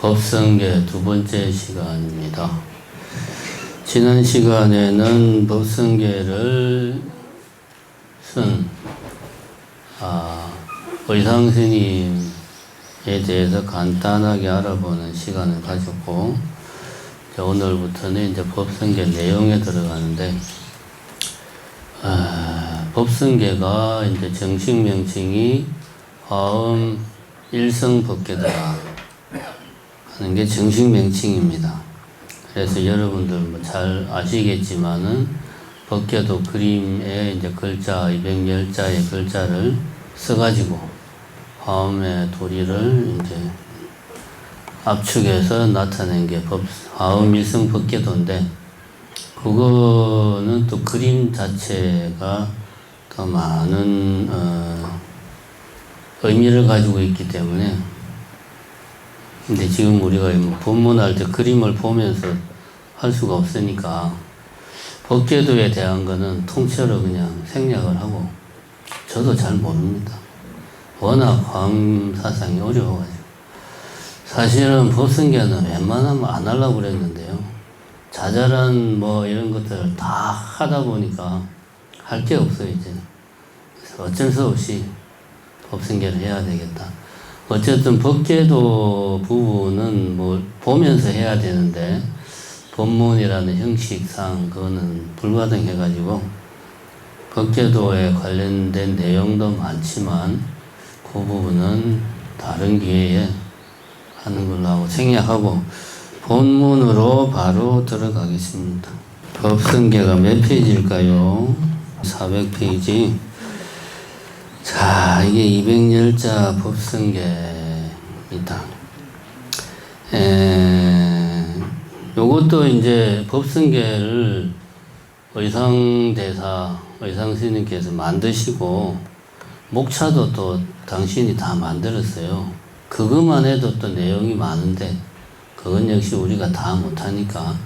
법성계 두 번째 시간입니다. 지난 시간에는 법성계를 쓴 의상스님에 대해서 간단하게 알아보는 시간을 가졌고, 오늘부터는 이제 법성계 내용에 들어가는데, 법성계가 이제 정식 명칭이 화엄 일성법계다 하는 게 정식 명칭입니다. 그래서 여러분들 뭐 잘 아시겠지만은 법계도 그림에 이제 글자 210자의 글자를 써가지고 화엄의 도리를 이제 압축해서 나타낸 게 화엄 일성 법계도인데, 그거는 또 그림 자체가 더 많은 의미를 가지고 있기 때문에, 근데 지금 우리가 뭐 본문할 때 그림을 보면서 할 수가 없으니까 법계도에 대한 거는 통째로 그냥 생략을 하고, 저도 잘 모릅니다. 워낙 화엄 사상이 어려워가지고. 사실은 법성계는 웬만하면 안 하려고 그랬는데요, 자잘한 뭐 이런 것들을 다 하다 보니까 할 게 없어요 이제. 그래서 어쩔 수 없이 법성계를 해야 되겠다. 어쨌든 법계도 부분은 뭐 보면서 해야 되는데, 법문이라는 형식상 그거는 불가능해가지고 법계도에 관련된 내용도 많지만 그 부분은 다른 기회에 하는 걸로 하고 생략하고 본문으로 바로 들어가겠습니다. 법성계가 몇 페이지일까요? 400페이지. 자, 이게 210자 법성계입니다. 요것도 이제 법성계를 의상스님께서 만드시고, 목차도 또 당신이 다 만들었어요. 그것만 해도 또 내용이 많은데, 그건 역시 우리가 다 못하니까,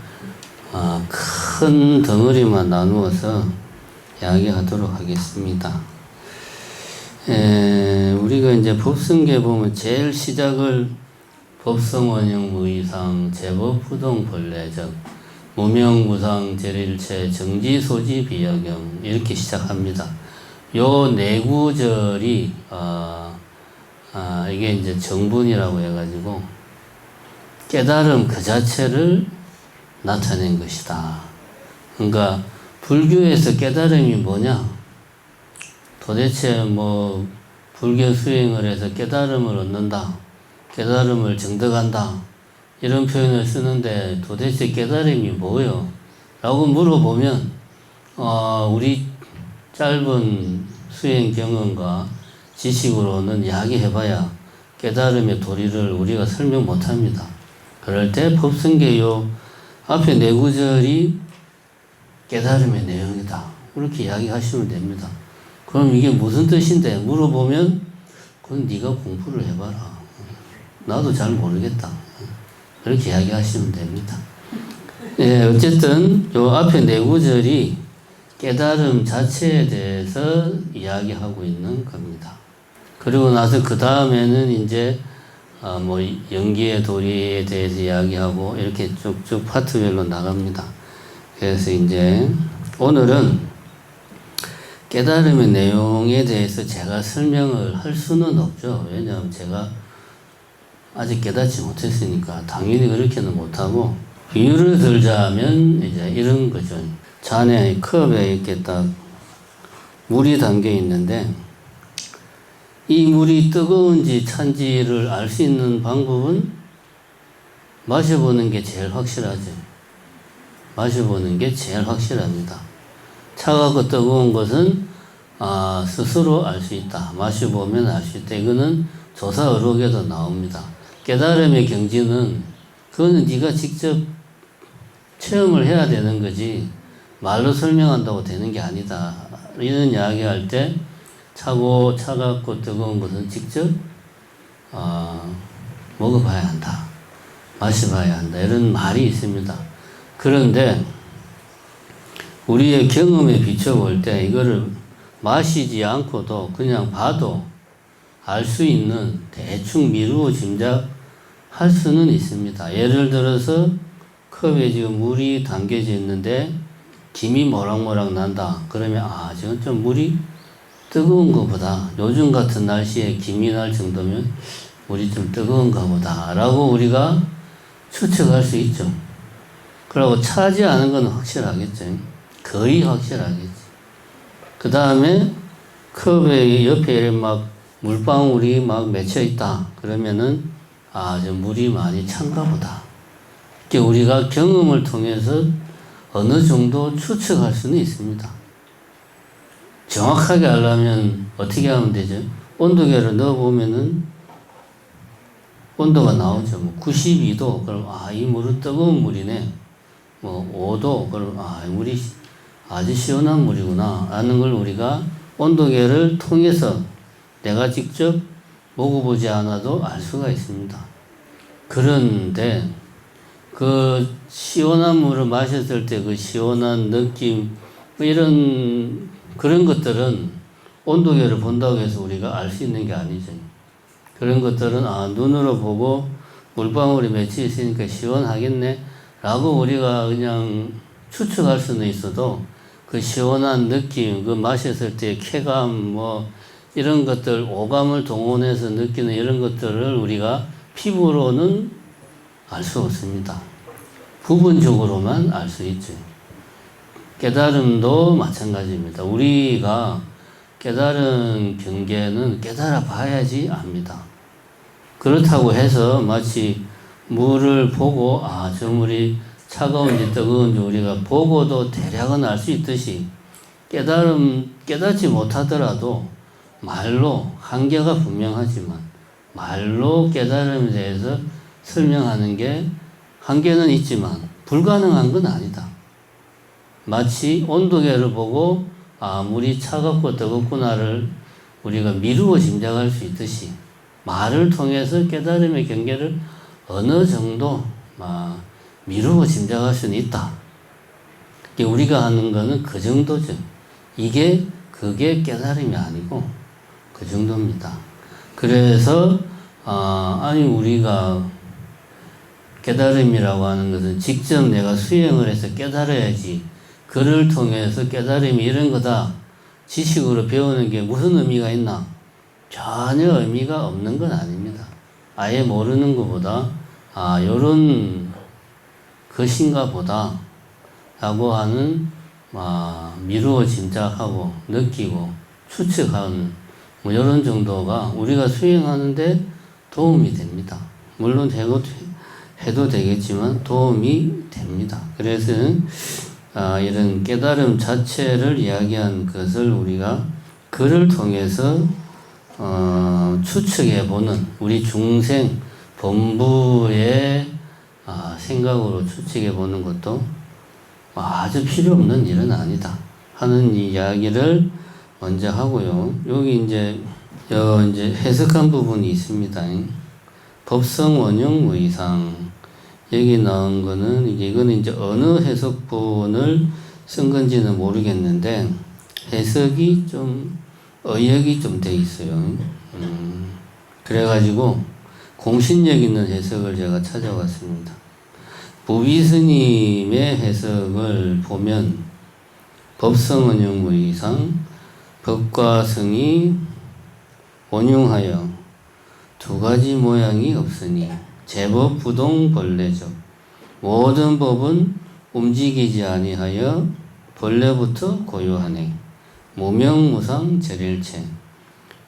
큰 덩어리만 나누어서 이야기하도록 하겠습니다. 우리가 이제 법성계 보면 제일 시작을 법성원형 무이상 제법부동 본래적 무명무상 제일체 정지소지 비여경 이렇게 시작합니다. 요 네 구절이 이게 이제 정분이라고 해가지고 깨달음 그 자체를 나타낸 것이다. 그러니까 불교에서 깨달음이 뭐냐? 도대체 뭐 불교 수행을 해서 깨달음을 얻는다, 깨달음을 정득한다, 이런 표현을 쓰는데 도대체 깨달음이 뭐예요? 라고 물어보면 우리 짧은 수행 경험과 지식으로는 이야기해봐야 깨달음의 도리를 우리가 설명 못합니다. 그럴 때 법성계요 앞에 네 구절이 깨달음의 내용이다, 그렇게 이야기하시면 됩니다. 그럼 이게 무슨 뜻인데 물어보면, 그건 네가 공부를 해봐라, 나도 잘 모르겠다, 그렇게 이야기하시면 됩니다. 어쨌든 요 앞에 네 구절이 깨달음 자체에 대해서 이야기하고 있는 겁니다. 그리고 나서 그 다음에는 이제 뭐 연기의 도리에 대해서 이야기하고 이렇게 쭉쭉 파트별로 나갑니다. 그래서 이제 오늘은 깨달음의 내용에 대해서 제가 설명을 할 수는 없죠. 왜냐하면 제가 아직 깨닫지 못했으니까 당연히 그렇게는 못하고, 비유를 들자면 이제 이런 거죠. 잔에 컵에 이렇게 딱 물이 담겨 있는데, 이 물이 뜨거운지 찬지를 알 수 있는 방법은 마셔보는 게 제일 확실하죠. 마셔보는 게 제일 확실합니다. 차가고 뜨거운 것은 스스로 알 수 있다, 마셔보면 알 수 있다. 이거는 조사의록에도 나옵니다. 깨달음의 경지는 그거는 네가 직접 체험을 해야 되는 거지 말로 설명한다고 되는 게 아니다, 이런 이야기할 때 차갑고 뜨거운 것은 직접 먹어봐야 한다, 마셔봐야 한다, 이런 말이 있습니다. 그런데 우리의 경험에 비춰볼 때 이거를 마시지 않고도 그냥 봐도 알 수 있는, 대충 미루어 짐작할 할 수는 있습니다. 예를 들어서 컵에 지금 물이 담겨져 있는데 김이 모락모락 난다. 그러면 지금 좀 물이 뜨거운 것보다 요즘 같은 날씨에 김이 날 정도면 물이 좀 뜨거운가 보다 라고 우리가 추측할 수 있죠. 그리고 차지 않은 건 확실하겠죠. 거의 확실하겠지. 그 다음에 컵에 옆에 막 물방울이 막 맺혀 있다. 그러면은 저 물이 많이 찬가 보다. 이렇게 우리가 경험을 통해서 어느 정도 추측할 수는 있습니다. 정확하게 하려면 어떻게 하면 되죠? 온도계를 넣어보면은 온도가 나오죠. 92도. 그럼 이 물은 뜨거운 물이네. 5도. 그럼 이 물이 아주 시원한 물이구나 라는 걸 우리가 온도계를 통해서 내가 직접 먹어보지 않아도 알 수가 있습니다. 그런데 그 시원한 물을 마셨을 때 그 시원한 느낌 그런 것들은 온도계를 본다고 해서 우리가 알 수 있는 게 아니죠. 그런 것들은 눈으로 보고 물방울이 맺혀 있으니까 시원하겠네 라고 우리가 그냥 추측할 수는 있어도 그 시원한 느낌, 그 마셨을 때 쾌감, 이런 것들, 오감을 동원해서 느끼는 이런 것들을 우리가 피부로는 알 수 없습니다. 부분적으로만 알 수 있죠. 깨달음도 마찬가지입니다. 우리가 깨달은 경계는 깨달아 봐야지 압니다. 그렇다고 해서 마치 물을 보고 저 물이 차가운지 뜨거운지 우리가 보고도 대략은 알 수 있듯이 깨닫지 못하더라도 말로 한계가 분명하지만 말로 깨달음에 대해서 설명하는 게 한계는 있지만 불가능한 건 아니다. 마치 온도계를 보고 물이 차갑고 뜨겁구나를 우리가 미루어 짐작할 수 있듯이 말을 통해서 깨달음의 경계를 어느 정도 미루어 짐작할 수는 있다. 우리가 하는 거는 그 정도죠. 그게 깨달음이 아니고 그 정도입니다. 그래서 우리가 깨달음이라고 하는 것은 직접 내가 수행을 해서 깨달아야지 그를 통해서 깨달음이 이런 거다 지식으로 배우는 게 무슨 의미가 있나? 전혀 의미가 없는 건 아닙니다. 아예 모르는 것보다 요런 것인가 보다 라고 하는 미루어 짐작하고 느끼고 추측하는 이런 정도가 우리가 수행하는데 도움이 됩니다. 물론 해도 되겠지만 도움이 됩니다. 그래서 이런 깨달음 자체를 이야기한 것을 우리가 글을 통해서 추측해보는 우리 중생 본부의 생각으로 추측해보는 것도 아주 필요 없는 일은 아니다 하는 이야기를 먼저 하고요. 여기 이제 해석한 부분이 있습니다. 법성 원용 의상 여기 나온 거는 이거는 이제 어느 해석본을 쓴 건지는 모르겠는데 해석이 좀 의역이 좀 돼 있어요. 그래가지고 공신력 있는 해석을 제가 찾아왔습니다. 부비스님의 해석을 보면 법성 원용 의상 법과 성이 원용하여 두 가지 모양이 없으니 제법 부동 벌레죠. 모든 법은 움직이지 아니하여 벌레부터 고유하네. 무명무상 절일체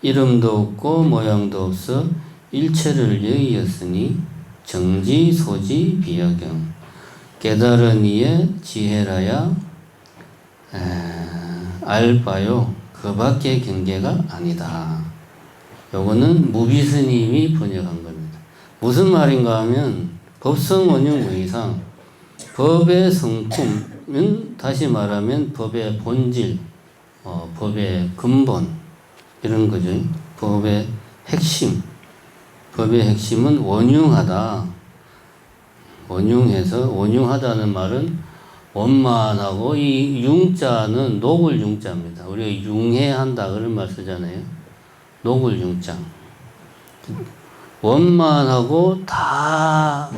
이름도 없고 모양도 없어 일체를 여의었으니 정지 소지 비여경 깨달은 이의 지혜라야 알바요 그 밖의 경계가 아니다. 요거는 무비스님이 번역한 겁니다. 무슨 말인가 하면 법성 원용 의상 법의 성품은 다시 말하면 법의 본질 법의 근본 이런 거죠. 법의 핵심 법의 핵심은 원흉하다. 원흉해서 원흉하다는 말은 원만하고 이 융자는 녹을 융자입니다. 우리가 융해한다 그런 말 쓰잖아요. 녹을 융자. 원만하고 다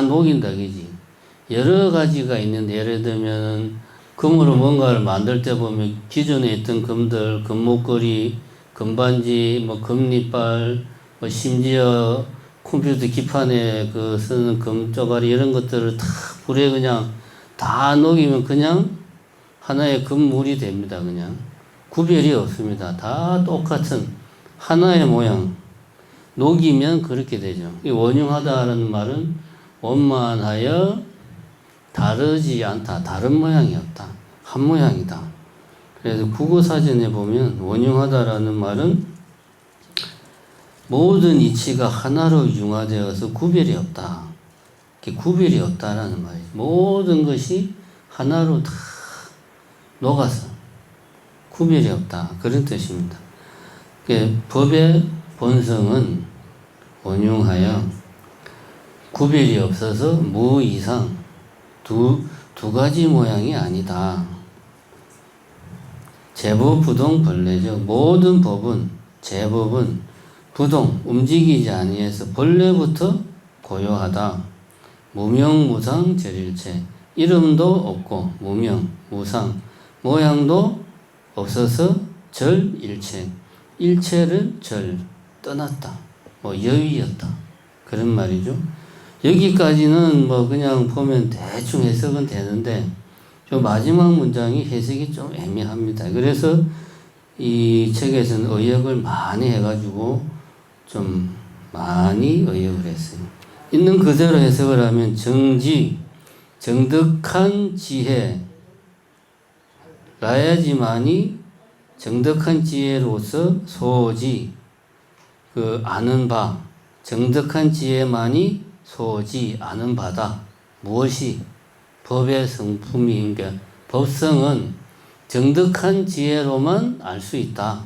녹인다, 그지? 여러 가지가 있는데, 예를 들면, 금으로 뭔가를 만들 때 보면 기존에 있던 금들, 금목걸이, 금반지, 뭐 금리빨, 뭐 심지어 컴퓨터 기판에 그 쓰는 금쪼가리 이런 것들을 다 불에 그냥 다 녹이면 그냥 하나의 금물이 됩니다. 그냥 구별이 없습니다. 다 똑같은 하나의 모양. 녹이면 그렇게 되죠. 이 원흉하다라는 말은 원만하여 다르지 않다. 다른 모양이 없다. 한 모양이다. 그래서 국어사전에 보면 원흉하다라는 말은 모든 이치가 하나로 융화되어서 구별이 없다. 구별이 없다라는 말이죠. 모든 것이 하나로 다 녹아서 구별이 없다. 그런 뜻입니다. 법의 본성은 원흉하여 구별이 없어서 무 이상 두 가지 모양이 아니다. 제법 부동 벌레죠. 모든 법은 제법은 부동 움직이지 아니해서 본래부터 고요하다. 무명무상 절일체 이름도 없고 무명 무상 모양도 없어서 절일체 일체를 절 떠났다. 뭐 여위였다. 그런 말이죠. 여기까지는 뭐 그냥 보면 대충 해석은 되는데 저 마지막 문장이 해석이 좀 애매합니다. 그래서 이 책에서는 의역을 많이 해가지고 좀 많이 의역을 했어요. 있는 그대로 해석을 하면 정지, 정득한 지혜 라야지만이 정득한 지혜로서 소지, 그 아는 바, 정득한 지혜만이 소지 아는 바다. 무엇이 법의 성품이, 그러니까 법성은 정득한 지혜로만 알 수 있다.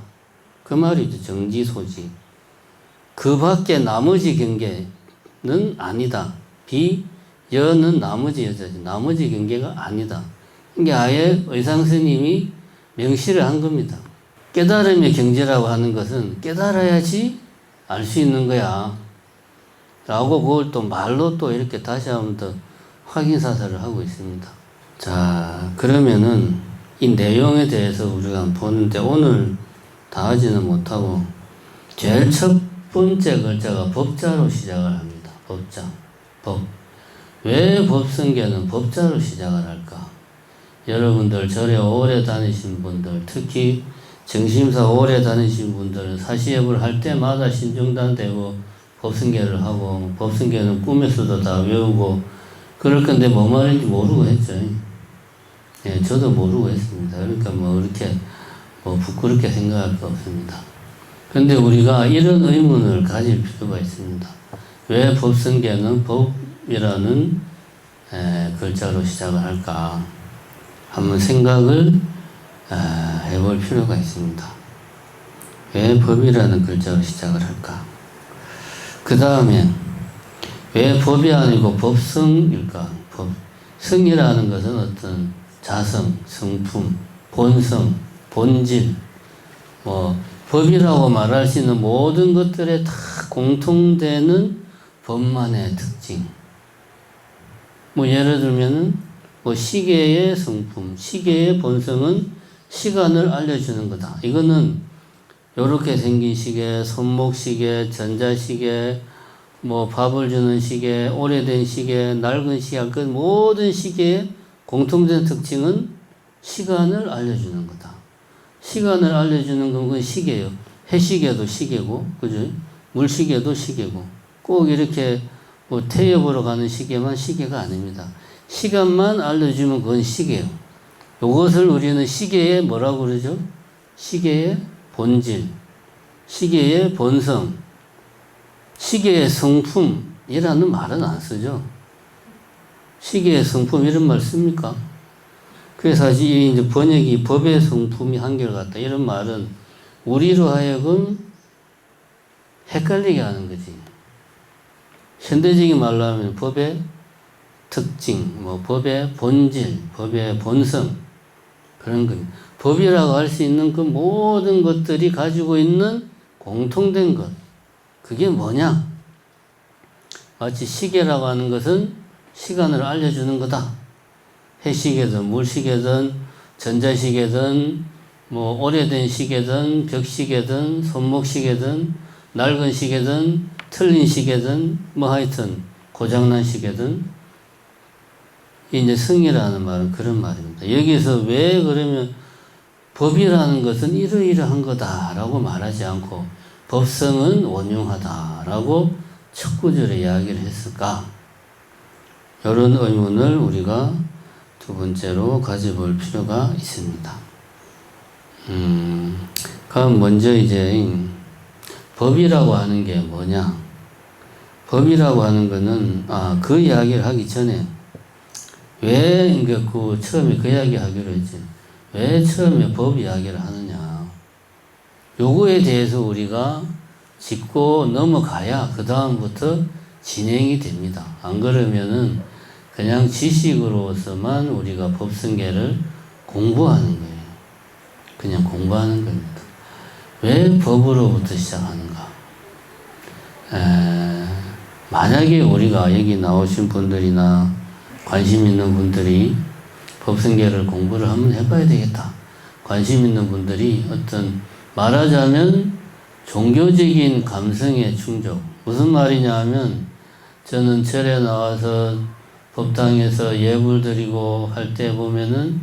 그 말이죠. 정지소지. 그 밖에 나머지 경계는 아니다. 여는 나머지 여자지. 나머지 경계가 아니다. 이게 아예 의상스님이 명시를 한 겁니다. 깨달음의 경지라고 하는 것은 깨달아야지 알 수 있는 거야. 라고 그걸 또 말로 또 이렇게 다시 한번 더 확인사살을 하고 있습니다. 자, 그러면은 이 내용에 대해서 우리가 보는데 오늘 다 하지는 못하고 제일 첫 번째 글자가 법자로 시작을 합니다. 법자. 법. 왜 법성계는 법자로 시작을 할까? 여러분들 절에 오래 다니신 분들, 특히 정심사 오래 다니신 분들은 사시협을 할 때마다 신중단 되고 법성계를 하고 법성계는 꿈에서도 다 외우고 그럴 건데 뭐 말인지 모르고 했죠. 예, 저도 모르고 했습니다. 그러니까 뭐 이렇게 뭐 부끄럽게 생각할 거 없습니다. 그런데 우리가 이런 의문을 가질 필요가 있습니다. 왜 법성계는 법이라는 글자로 시작을 할까? 한번 생각을 해볼 필요가 있습니다. 왜 법이라는 글자로 시작을 할까? 그 다음에 왜 법이 아니고 법성일까? 성이라는 것은 어떤 자성, 성품, 본성, 본질, 뭐 법이라고 말할 수 있는 모든 것들에 다 공통되는 법만의 특징. 뭐 예를 들면은 뭐 시계의 성품, 시계의 본성은 시간을 알려주는 거다. 이거는 요렇게 생긴 시계, 손목시계, 전자시계, 뭐 밥을 주는 시계, 오래된 시계, 낡은 시계, 그 모든 시계의 공통된 특징은 시간을 알려주는 거다. 시간을 알려주는 건 그건 시계예요. 해시계도 시계고, 그죠? 물시계도 시계고, 꼭 이렇게 뭐 태엽으로 가는 시계만 시계가 아닙니다. 시간만 알려주면 그건 시계예요. 이것을 우리는 시계의 뭐라고 그러죠? 시계의 본질, 시계의 본성, 시계의 성품이라는 말은 안 쓰죠. 시계의 성품 이런 말 씁니까? 그래서 사실 이제 번역이 법의 성품이 한결같다 이런 말은 우리로 하여금 헷갈리게 하는 거지. 현대적인 말로 하면 법의 특징, 뭐 법의 본질, 법의 본성 그런 겁니다. 법이라고 할 수 있는 그 모든 것들이 가지고 있는 공통된 것, 그게 뭐냐? 마치 시계라고 하는 것은 시간을 알려주는 거다. 해시계든 물시계든 전자시계든 뭐 오래된 시계든 벽시계든 손목시계든 낡은 시계든 틀린 시계든 뭐 하여튼 고장난 시계든 이제 성이라는 말은 그런 말입니다. 여기서 왜 그러면 법이라는 것은 이러이러한 거다라고 말하지 않고 법성은 원흉하다라고 첫 구절에 이야기를 했을까? 이런 의문을 우리가 두 번째로 가져볼 필요가 있습니다. 그럼 먼저 이제 법이라고 하는 게 뭐냐? 법이라고 하는 거는 그 이야기를 하기 전에 왜 그 처음에 그 이야기 하기로 했지? 왜 처음에 법 이야기를 하느냐? 요거에 대해서 우리가 짚고 넘어가야 그 다음부터 진행이 됩니다. 안 그러면은 그냥 지식으로서만 우리가 법성계를 공부하는 거예요. 그냥 공부하는 겁니다. 왜 법으로부터 시작하는가? 만약에 우리가 여기 나오신 분들이나 관심 있는 분들이 법성계를 공부를 한번 해봐야 되겠다. 관심 있는 분들이 어떤 말하자면 종교적인 감성의 충족. 무슨 말이냐 하면 저는 절에 나와서 법당에서 예불 드리고 할 때 보면은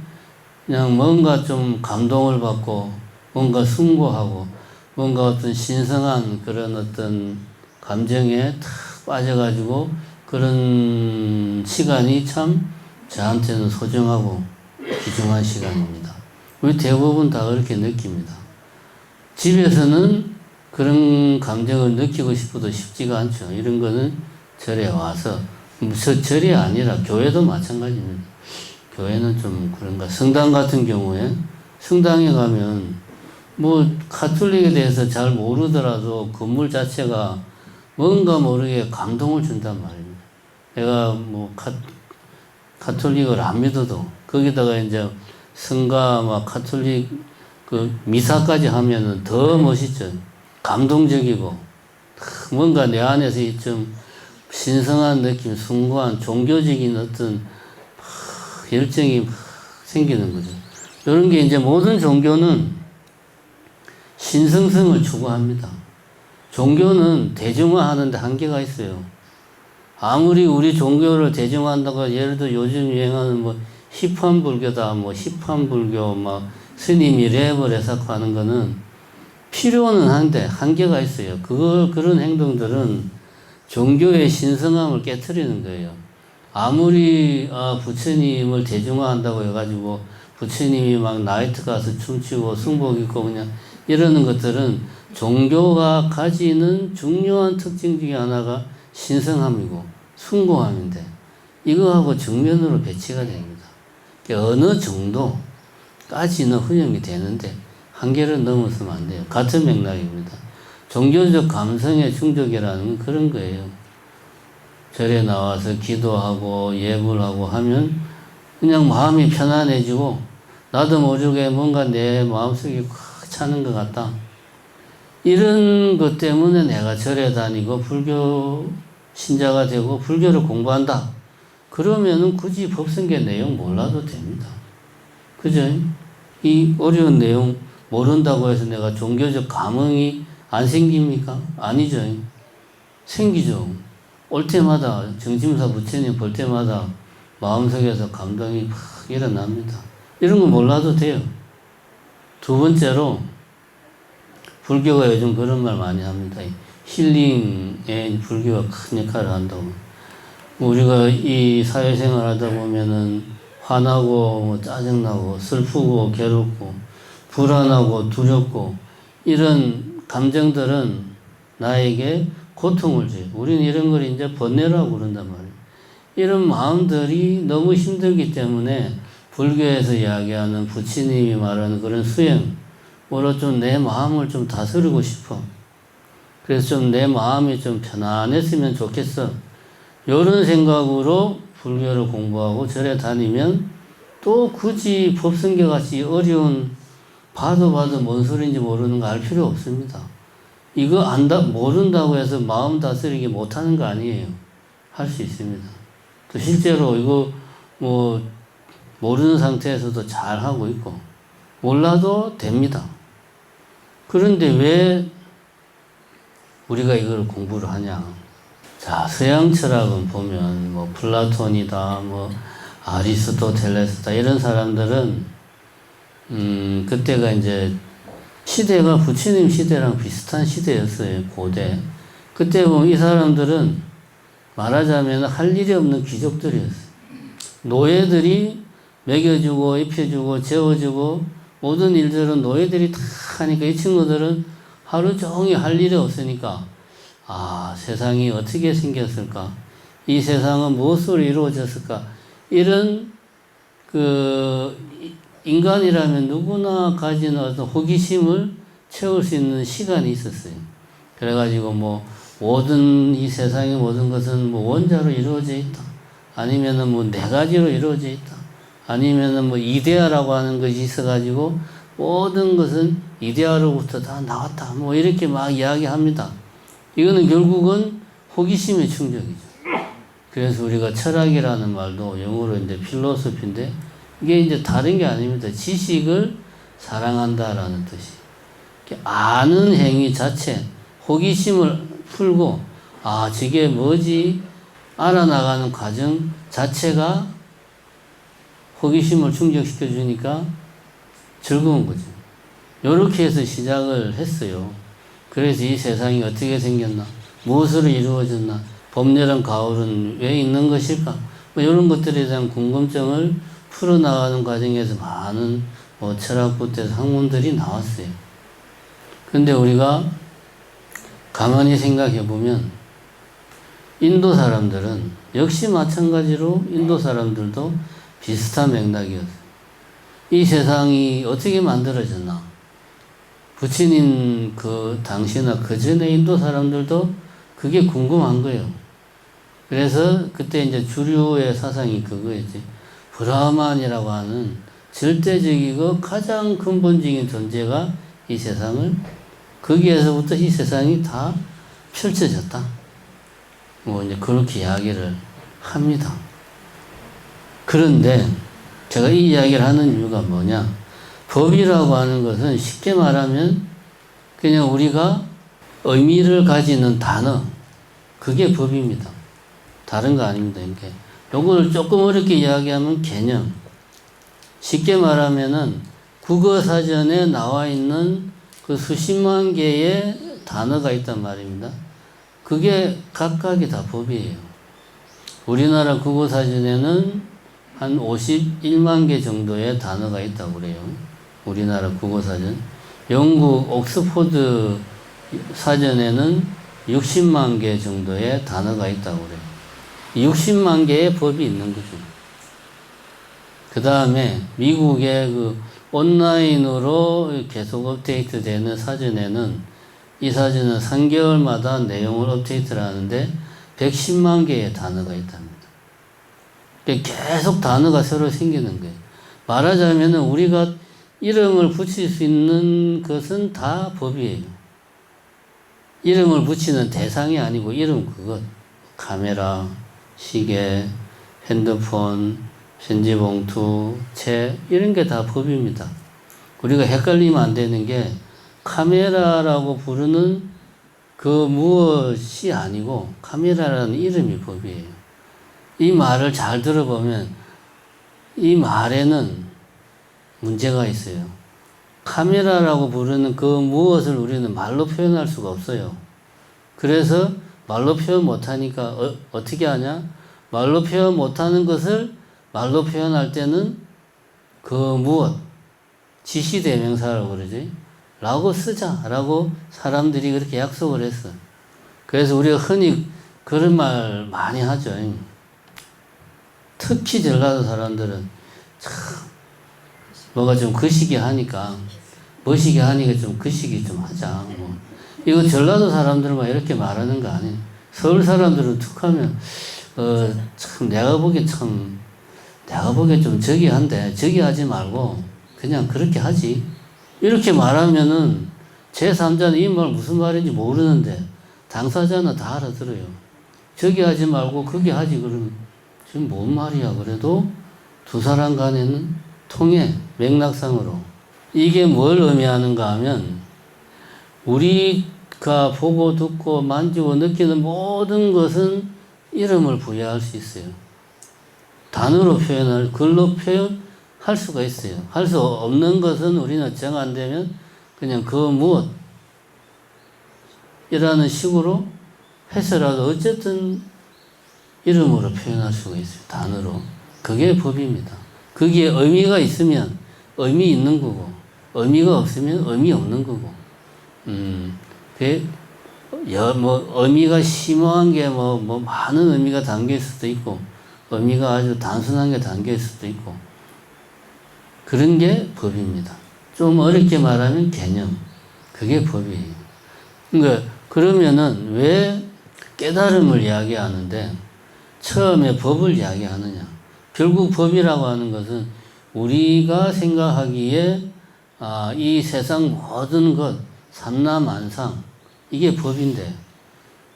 그냥 뭔가 좀 감동을 받고 뭔가 숭고하고 뭔가 어떤 신성한 그런 어떤 감정에 탁 빠져가지고 그런 시간이 참 저한테는 소중하고 귀중한 시간입니다. 우리 대부분 다 그렇게 느낍니다. 집에서는 그런 감정을 느끼고 싶어도 쉽지가 않죠. 이런 거는 절에 와서, 절이 아니라 교회도 마찬가지입니다. 교회는 좀 그런가. 성당 같은 경우에, 성당에 가면, 뭐, 가톨릭에 대해서 잘 모르더라도 건물 자체가 뭔가 모르게 감동을 준단 말입니다. 내가 뭐, 가톨릭을 안 믿어도, 거기다가 이제 성가, 막 가톨릭, 그 미사까지 하면은 더 멋있죠. 감동적이고, 뭔가 내 안에서 좀 신성한 느낌, 숭고한 종교적인 어떤 열정이 생기는 거죠. 이런 게 이제 모든 종교는 신성성을 추구합니다. 종교는 대중화하는데 한계가 있어요. 아무리 우리 종교를 대중화한다고 예를 들어 요즘 유행하는 뭐 힙한 불교다, 뭐 힙한 불교, 막 스님이 랩을 해서 하는 거는 필요는 한데 한계가 있어요. 그런 행동들은 종교의 신성함을 깨트리는 거예요. 아무리 부처님을 대중화한다고 해가지고 부처님이 막 나이트 가서 춤추고 승복 입고 그냥 이러는 것들은 종교가 가지는 중요한 특징 중에 하나가 신성함이고 숭고함인데 이거하고 정면으로 배치가 됩니다. 어느 정도까지는 허용이 되는데 한계를 넘어서면 안 돼요. 같은 맥락입니다. 종교적 감성의 충족이라는 건 그런 거예요. 절에 나와서 기도하고 예불하고 하면 그냥 마음이 편안해지고 나도 모르게 뭔가 내 마음속에 꽉 차는 것 같다. 이런 것 때문에 내가 절에 다니고 불교 신자가 되고 불교를 공부한다. 그러면은 굳이 법성계 내용 몰라도 됩니다. 그죠? 이 어려운 내용 모른다고 해서 내가 종교적 감흥이 안 생깁니까? 아니죠. 생기죠. 올 때마다 정심사 부처님 볼 때마다 마음속에서 감동이 막 일어납니다. 이런 거 몰라도 돼요. 두 번째로 불교가 요즘 그런 말 많이 합니다. 힐링에 불교가 큰 역할을 한다고. 우리가 이 사회생활 하다 보면은 화나고 뭐 짜증나고 슬프고 괴롭고 불안하고 두렵고 이런 감정들은 나에게 고통을 줘요. 우리는 이런 걸 이제 번뇌라고 그런단 말이에요. 이런 마음들이 너무 힘들기 때문에 불교에서 이야기하는 부처님이 말하는 그런 수행으로 좀 내 마음을 좀 다스리고 싶어. 그래서 좀 내 마음이 좀 편안했으면 좋겠어. 이런 생각으로 불교를 공부하고 절에 다니면 또 굳이 법성계 같이 어려운 봐도 뭔 소리인지 모르는 거 알 필요 없습니다. 이거 모른다고 해서 마음 다스리기 못하는 거 아니에요. 할 수 있습니다. 또 실제로 이거 뭐 모르는 상태에서도 잘 하고 있고 몰라도 됩니다. 그런데 왜 우리가 이걸 공부를 하냐? 자, 서양 철학은 보면 뭐 플라톤이다, 뭐 아리스토텔레스다 이런 사람들은 그때가 이제 시대가 부처님 시대랑 비슷한 시대였어요. 고대. 그때 보면 이 사람들은 말하자면 할 일이 없는 귀족들이었어요. 노예들이 먹여주고 입혀주고 재워주고 모든 일들은 노예들이 다 하니까 이 친구들은 하루 종일 할 일이 없으니까 아, 세상이 어떻게 생겼을까? 이 세상은 무엇으로 이루어졌을까? 이런 인간이라면 누구나 가진 어떤 호기심을 채울 수 있는 시간이 있었어요. 그래가지고 뭐 모든 이 세상의 모든 것은 뭐 원자로 이루어져 있다. 아니면은 뭐 네 가지로 이루어져 있다. 아니면은 뭐 이데아라고 하는 것이 있어가지고 모든 것은 이데아로부터 다 나왔다. 뭐 이렇게 막 이야기합니다. 이거는 결국은 호기심의 충족이죠. 그래서 우리가 철학이라는 말도 영어로 이제 필로소피인데 이게 이제 다른 게 아닙니다. 지식을 사랑한다라는 뜻이. 아는 행위 자체, 호기심을 풀고 아 저게 뭐지 알아나가는 과정 자체가 호기심을 충족시켜 주니까 즐거운 거죠. 이렇게 해서 시작을 했어요. 그래서 이 세상이 어떻게 생겼나, 무엇으로 이루어졌나, 봄, 여름, 가을은 왜 있는 것일까, 뭐 이런 것들에 대한 궁금증을 풀어나가는 과정에서 많은 철학부터 학문들이 나왔어요. 근데 우리가 가만히 생각해 보면 인도 사람들은 역시 마찬가지로 인도 사람들도 비슷한 맥락이었어요. 이 세상이 어떻게 만들어졌나? 부처님 그 당시나 그 전에 인도 사람들도 그게 궁금한 거예요. 그래서 그때 이제 주류의 사상이 그거였지. 브라만이라고 하는 절대적이고 가장 근본적인 존재가 이 세상을, 거기에서부터 이 세상이 다 펼쳐졌다. 뭐 이제 그렇게 이야기를 합니다. 그런데 제가 이 이야기를 하는 이유가 뭐냐? 법이라고 하는 것은 쉽게 말하면 그냥 우리가 의미를 가지는 단어, 그게 법입니다. 다른 거 아닙니다. 이렇게. 요걸 조금 어렵게 이야기하면 개념. 쉽게 말하면은 국어 사전에 나와 있는 그 수십만 개의 단어가 있단 말입니다. 그게 각각이 다 법이에요. 우리나라 국어 사전에는 한 51만 개 정도의 단어가 있다고 그래요. 우리나라 국어 사전. 영국 옥스포드 사전에는 60만 개 정도의 단어가 있다고 그래요. 60만 개의 법이 있는 거죠. 그 다음에 미국의 그 온라인으로 계속 업데이트 되는 사전에는 이 사전은 3개월마다 내용을 업데이트를 하는데 110만 개의 단어가 있답니다. 계속 단어가 새로 생기는 거예요. 말하자면 우리가 이름을 붙일 수 있는 것은 다 법이에요. 이름을 붙이는 대상이 아니고 이름 그것. 카메라, 시계, 핸드폰, 편지봉투, 책 이런 게 다 법입니다. 우리가 헷갈리면 안 되는 게 카메라라고 부르는 그 무엇이 아니고 카메라라는 이름이 법이에요. 이 말을 잘 들어보면 이 말에는 문제가 있어요. 카메라라고 부르는 그 무엇을 우리는 말로 표현할 수가 없어요. 그래서 말로 표현 못하니까 어떻게 하냐? 말로 표현 못하는 것을 말로 표현할 때는 그 무엇, 지시대명사라고 그러지? 라고 쓰자라고 사람들이 그렇게 약속을 했어. 그래서 우리가 흔히 그런 말 많이 하죠. 특히 전라도 사람들은 참 뭐가 좀 거시기 하니까 멋이게 하니까 좀 거시기 좀 하자. 뭐. 이거 전라도 사람들만 이렇게 말하는 거 아니에요. 서울 사람들은 툭하면 참 내가 보기엔 좀 저기 한데 저기 하지 말고 그냥 그렇게 하지. 이렇게 말하면은 제3자는 이 말 무슨 말인지 모르는데 당사자는 다 알아들어요. 저기 하지 말고 거기 하지 그러면 지금 뭔 말이야. 그래도 두 사람 간에는 통해 맥락상으로. 이게 뭘 의미하는가 하면 우리가 보고 듣고 만지고 느끼는 모든 것은 이름을 부여할 수 있어요. 단어로 표현할, 글로 표현할 수가 있어요. 할 수 없는 것은 우리는 정 안 되면 그냥 그 무엇 이라는 식으로 해서라도 어쨌든 이름으로 표현할 수가 있어요. 단어로. 그게 법입니다. 거기에 의미가 있으면 의미 있는 거고 의미가 없으면 의미 없는 거고 의미가 심오한 게 많은 의미가 담길 수도 있고 의미가 아주 단순한 게 담길 수도 있고 그런 게 법입니다. 좀 어렵게 말하면 개념. 그게 법이에요. 그러면은 왜 깨달음을 이야기하는데 처음에 법을 이야기하느냐. 결국 법이라고 하는 것은 우리가 생각하기에 이 세상 모든 것, 삼라만상 이게 법인데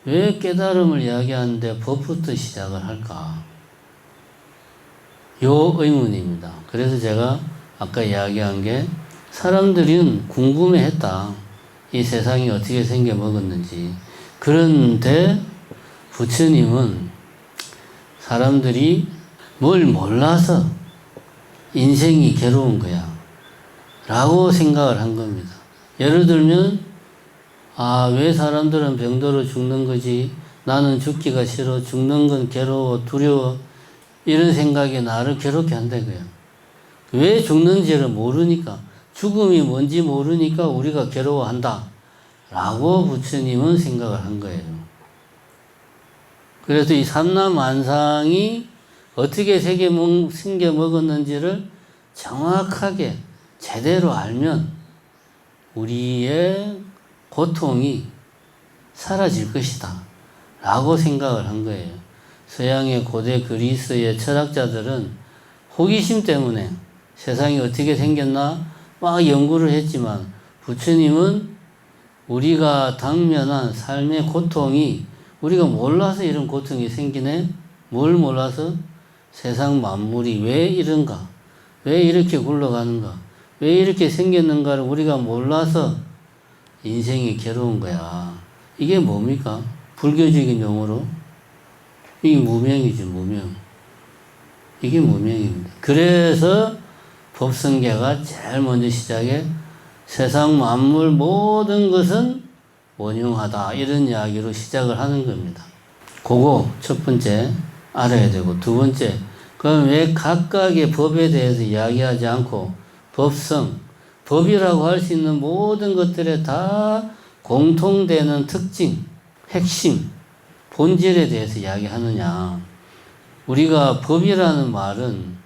왜 깨달음을 이야기하는데 법부터 시작을 할까? 요 의문입니다. 그래서 제가 아까 이야기한 게 사람들은 궁금해했다. 이 세상이 어떻게 생겨 먹었는지. 그런데 부처님은 사람들이 뭘 몰라서 인생이 괴로운 거야 라고 생각을 한 겁니다. 예를 들면 왜 사람들은 병들어 죽는 거지? 나는 죽기가 싫어. 죽는 건 괴로워, 두려워. 이런 생각이 나를 괴롭게 한다고요. 왜 죽는지를 모르니까, 죽음이 뭔지 모르니까 우리가 괴로워한다 라고 부처님은 생각을 한 거예요. 그래서 이 삼라만상이 어떻게 생겨 먹었는지를 정확하게 제대로 알면 우리의 고통이 사라질 것이다 라고 생각을 한 거예요. 서양의 고대 그리스의 철학자들은 호기심 때문에 세상이 어떻게 생겼나 막 연구를 했지만 부처님은 우리가 당면한 삶의 고통이 우리가 몰라서 이런 고통이 생기네? 뭘 몰라서? 세상 만물이 왜 이런가? 왜 이렇게 굴러가는가? 왜 이렇게 생겼는가를 우리가 몰라서 인생이 괴로운 거야. 이게 뭡니까? 불교적인 용어로 이게 무명이죠, 무명. 이게 무명입니다. 그래서 법성계가 제일 먼저 시작해 세상 만물 모든 것은 원흉하다 이런 이야기로 시작을 하는 겁니다. 그거 첫 번째 알아야 되고 두 번째 그럼 왜 각각의 법에 대해서 이야기하지 않고 법성, 법이라고 할 수 있는 모든 것들에 다 공통되는 특징, 핵심, 본질에 대해서 이야기하느냐. 우리가 법이라는 말은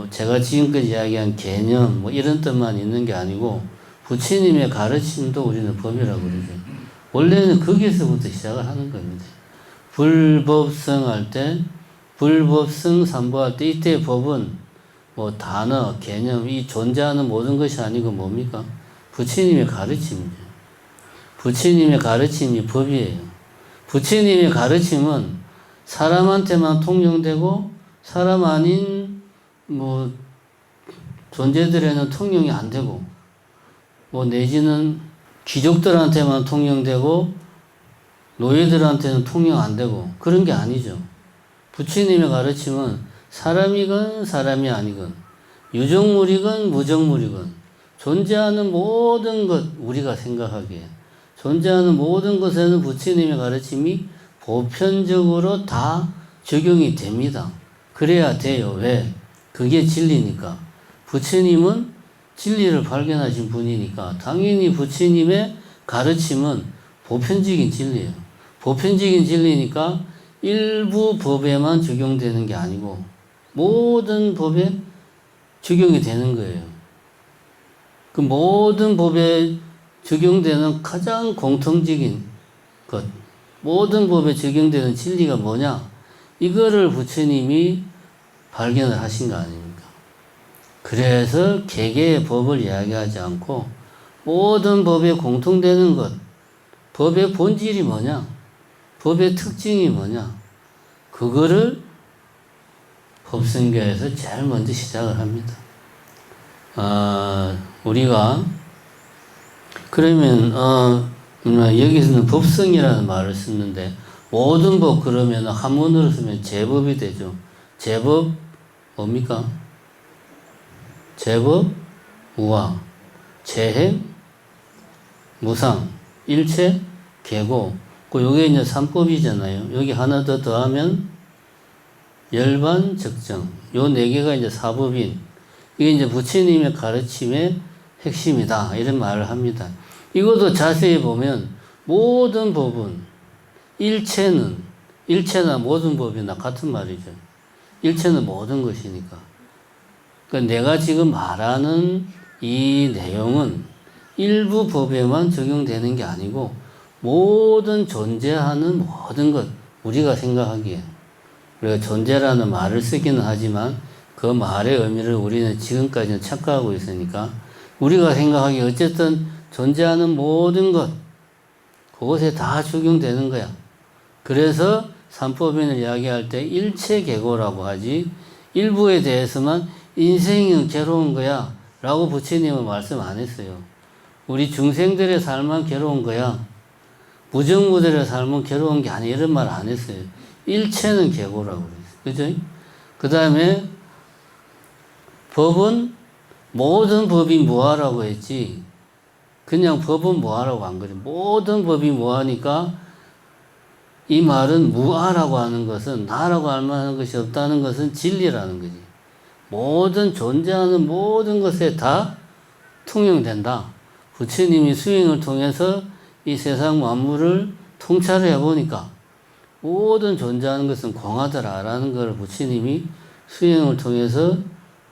제가 지금까지 이야기한 개념 이런 뜻만 있는 게 아니고 부처님의 가르침도 우리는 법이라고 그러죠. 원래는 거기서부터 시작을 하는 겁니다. 불법성 할 때, 불법성 삼보할 때 이때 법은 단어, 개념, 이 존재하는 모든 것이 아니고 뭡니까? 부처님의 가르침이죠. 부처님의 가르침이 법이에요. 부처님의 가르침은 사람한테만 통용되고 사람 아닌 존재들에는 통용이 안 되고 내지는 귀족들한테만 통용되고 노예들한테는 통용 안 되고 그런 게 아니죠. 부처님의 가르침은 사람이건 사람이 아니건 유정물이건 무정물이건 존재하는 모든 것 우리가 생각하기에 존재하는 모든 것에는 부처님의 가르침이 보편적으로 다 적용이 됩니다. 그래야 돼요. 왜? 그게 진리니까. 부처님은 진리를 발견하신 분이니까 당연히 부처님의 가르침은 보편적인 진리예요. 보편적인 진리니까 일부 법에만 적용되는 게 아니고 모든 법에 적용이 되는 거예요. 그 모든 법에 적용되는 가장 공통적인 것, 모든 법에 적용되는 진리가 뭐냐? 이거를 부처님이 발견을 하신 거 아닙니까? 그래서 개개의 법을 이야기하지 않고 모든 법에 공통되는 것, 법의 본질이 뭐냐, 법의 특징이 뭐냐, 그거를 법성계에서 제일 먼저 시작을 합니다. 우리가 그러면 여기서는 법성이라는 말을 쓰는데 모든 법 그러면 한문으로 쓰면 제법이 되죠. 제법 뭡니까? 제법 무아, 재행 무상, 일체 계고. 요게 이제 삼법이잖아요. 여기 하나 더 더하면 열반 적정. 요 네 개가 이제 사법인. 이게 이제 부처님의 가르침의 핵심이다. 이런 말을 합니다. 이것도 자세히 보면 모든 법은 일체나 모든 법이나 같은 말이죠. 일체는 모든 것이니까. 그러니까 내가 지금 말하는 이 내용은 일부 법에만 적용되는 게 아니고 모든 존재하는 모든 것, 우리가 생각하기에 우리가 존재라는 말을 쓰기는 하지만 그 말의 의미를 우리는 지금까지는 착각하고 있으니까 우리가 생각하기에 어쨌든 존재하는 모든 것, 그것에 다 적용되는 거야. 그래서 삼법인을 이야기할 때 일체계고라고 하지, 일부에 대해서만 인생은 괴로운 거야 라고 부처님은 말씀 안 했어요. 우리 중생들의 삶은 괴로운 거야, 무정무들의 삶은 괴로운 게 아니야, 이런 말 안 했어요. 일체는 계고라고 그랬어요. 그죠? 그 다음에 법은 모든 법이 무아라고 했지, 그냥 법은 무아라고 안 그래. 모든 법이 무아니까 이 말은 무아라고 하는 것은, 나라고 할 만한 것이 없다는 것은 진리라는 거지. 모든 존재하는 모든 것에 다 통용된다. 부처님이 수행을 통해서 이 세상 만물을 통찰해 보니까 모든 존재하는 것은 공하더라라는 걸 부처님이 수행을 통해서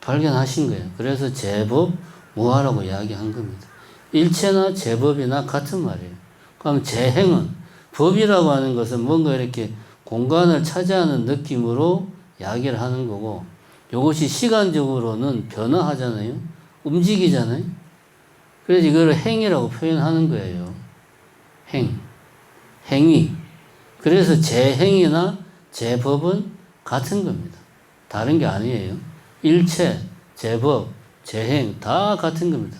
발견하신 거예요. 그래서 제법 무아라고 이야기한 겁니다. 일체나 제법이나 같은 말이에요. 그럼 재행은, 법이라고 하는 것은 뭔가 이렇게 공간을 차지하는 느낌으로 이야기를 하는 거고, 이것이 시간적으로는 변화하잖아요. 움직이잖아요. 그래서 이걸 행이라고 표현하는 거예요. 행위. 그래서 재행이나 제법은 같은 겁니다. 다른 게 아니에요. 일체, 제법, 재행 다 같은 겁니다.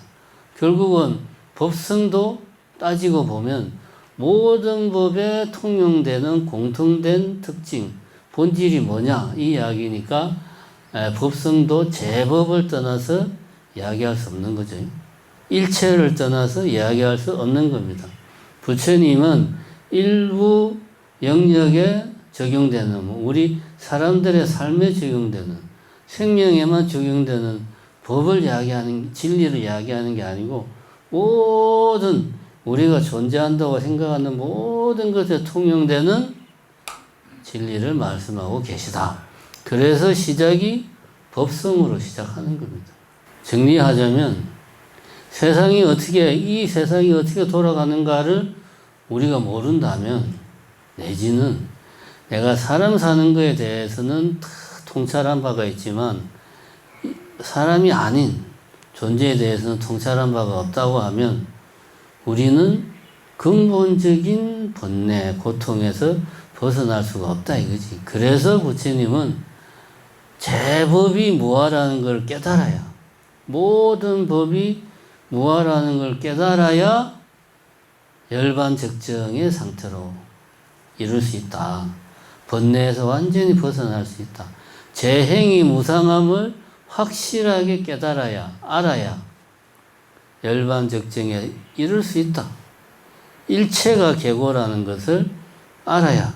결국은 법성도 따지고 보면 모든 법에 통용되는 공통된 특징, 본질이 뭐냐 이 이야기니까 법성도 제법을 떠나서 이야기할 수 없는 거죠. 일체를 떠나서 이야기할 수 없는 겁니다. 부처님은 일부 영역에 적용되는, 우리 사람들의 삶에 적용되는, 생명에만 적용되는 법을 이야기하는, 진리를 이야기하는 게 아니고 모든 우리가 존재한다고 생각하는 모든 것에 통용되는 진리를 말씀하고 계시다. 그래서 시작이 법성으로 시작하는 겁니다. 정리하자면 이 세상이 어떻게 돌아가는가를 우리가 모른다면, 내지는 내가 사람 사는 거에 대해서는 다 통찰한 바가 있지만 사람이 아닌 존재에 대해서는 통찰한 바가 없다고 하면 우리는 근본적인 번뇌, 고통에서 벗어날 수가 없다 이거지. 그래서 부처님은 제법이 무아라는 걸 깨달아야, 모든 법이 무아라는 걸 깨달아야 열반적정의 상태로 이룰 수 있다. 번뇌에서 완전히 벗어날 수 있다. 재행이 무상함을 확실하게 깨달아야, 알아야 열반적정에 이룰 수 있다. 일체가 계고라는 것을 알아야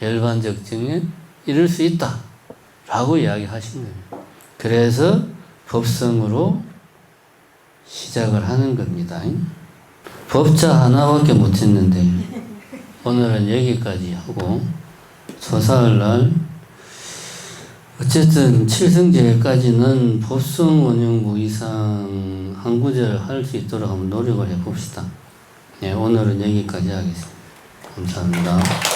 열반적정에 이룰 수 있다 라고 이야기하신 거예요. 그래서 법성으로 시작을 하는 겁니다. 법자 하나밖에 못했는데 오늘은 여기까지 하고, 초사흘날 어쨌든 칠성제일까지는 법성 원용무 이상 한 구절 할 수 있도록 한번 노력을 해봅시다. 네, 오늘은 여기까지 하겠습니다. 감사합니다.